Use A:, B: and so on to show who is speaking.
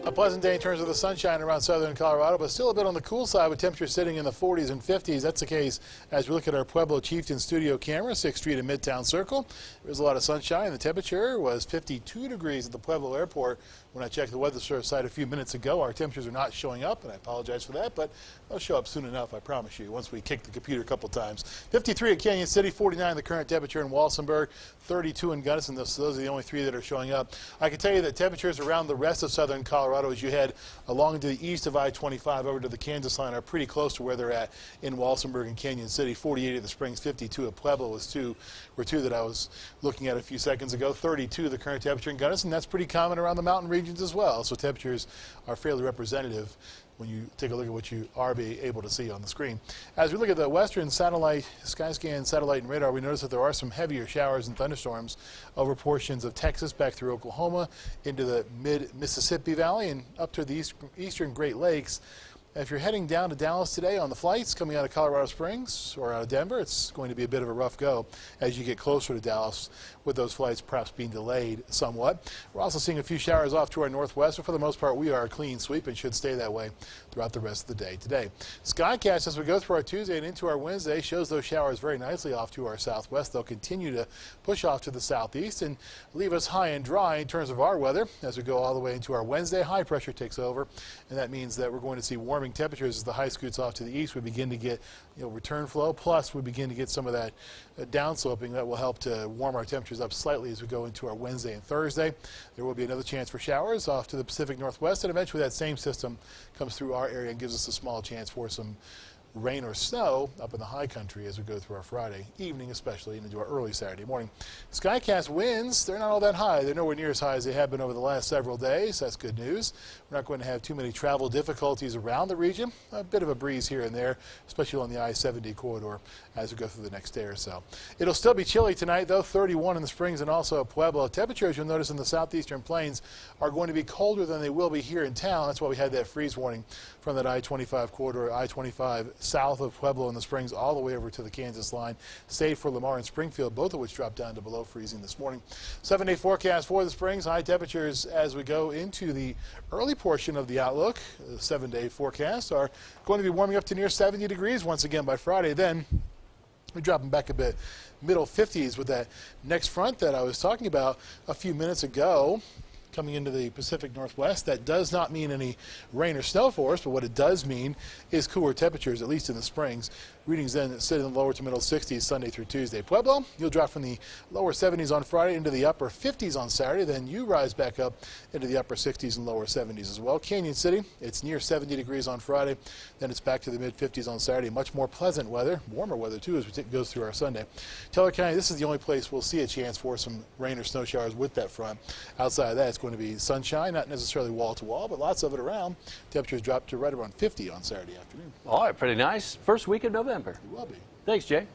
A: A pleasant day in terms of the sunshine around southern Colorado, but still a bit on the cool side with temperatures sitting in the 40s and 50s. That's the case as we look at our Pueblo Chieftain studio camera, 6th Street and Midtown Circle. There was a lot of sunshine. The temperature was 52 degrees at the Pueblo Airport. When I checked the weather service site a few minutes ago, our temperatures are not showing up, and I apologize for that, but they'll show up soon enough, I promise you, once we kick the computer a couple times. 53 at Canyon City, 49 the current temperature in Walsenburg, 32 in Gunnison. Those are the only three that are showing up. I can tell you that temperatures around the rest of southern Colorado as you head along to the east of I-25 over to the Kansas line are pretty close to where they're at in Walsenburg and Canyon City. 48 at the Springs, 52 at Pueblo were two that I was looking at a few seconds ago. 32 the current temperature in Gunnison. That's pretty common around the mountain regions as well. So temperatures are fairly representative when you take a look at what you are able to see on the screen. As we look at the western satellite, Skyscan satellite and radar, we notice that there are some heavier showers and thunderstorms over portions of Texas back through Oklahoma into the mid-Mississippi Valley and up to the eastern Great Lakes. If you're heading down to Dallas today on the flights coming out of Colorado Springs or out of Denver, it's going to be a bit of a rough go as you get closer to Dallas with those flights perhaps being delayed somewhat. We're also seeing a few showers off to our northwest, but for the most part we are a clean sweep and should stay that way throughout the rest of the day today. Skycast as we go through our Tuesday and into our Wednesday shows those showers very nicely off to our southwest. They'll continue to push off to the southeast and leave us high and dry in terms of our weather as we go all the way into our Wednesday. High pressure takes over, and that means that we're going to see warming temperatures as the high scoots off to the east. We begin to get return flow, plus we begin to get some of that downsloping that will help to warm our temperatures up slightly as we go into our Wednesday and Thursday. There will be another chance for showers off to the Pacific Northwest, and eventually that same system comes through our area and gives us a small chance for some rain or snow up in the high country as we go through our Friday evening, especially into our early Saturday morning. Skycast winds, they're not all that high. They're nowhere near as high as they have been over the last several days. That's good news. We're not going to have too many travel difficulties around the region. A bit of a breeze here and there, especially on the I-70 corridor as we go through the next day or so. It'll still be chilly tonight, though, 31 in the Springs and also Pueblo. Temperatures, you'll notice in the southeastern plains, are going to be colder than they will be here in town. That's why we had that freeze warning from that I-25 corridor, I-25 south of Pueblo in the Springs all the way over to the Kansas line. Stayed for Lamar and Springfield, both of which dropped down to below freezing this morning. 7-day forecast for the Springs. High temperatures as we go into the early portion of the outlook. The 7-day forecasts are going to be warming up to near 70 degrees once again by Friday. Then we're dropping back a bit, middle 50s with that next front that I was talking about a few minutes ago coming into the Pacific Northwest. That does not mean any rain or snow for us, but what it does mean is cooler temperatures, at least in the Springs. Readings then sit in the lower to middle 60s Sunday through Tuesday. Pueblo, you'll drop from the lower 70s on Friday into the upper 50s on Saturday. Then you rise back up into the upper 60s and lower 70s as well. Canyon City, it's near 70 degrees on Friday. Then it's back to the mid 50s on Saturday. Much more pleasant weather, warmer weather too as we go through our Sunday. Teller County, this is the only place we'll see a chance for some rain or snow showers with that front. Outside of that, it's going to be sunshine, not necessarily wall to wall, but lots of it around. Temperatures drop to right around 50 on Saturday afternoon.
B: All right, pretty nice. First week of November.
A: It will be.
B: Thanks, Jay.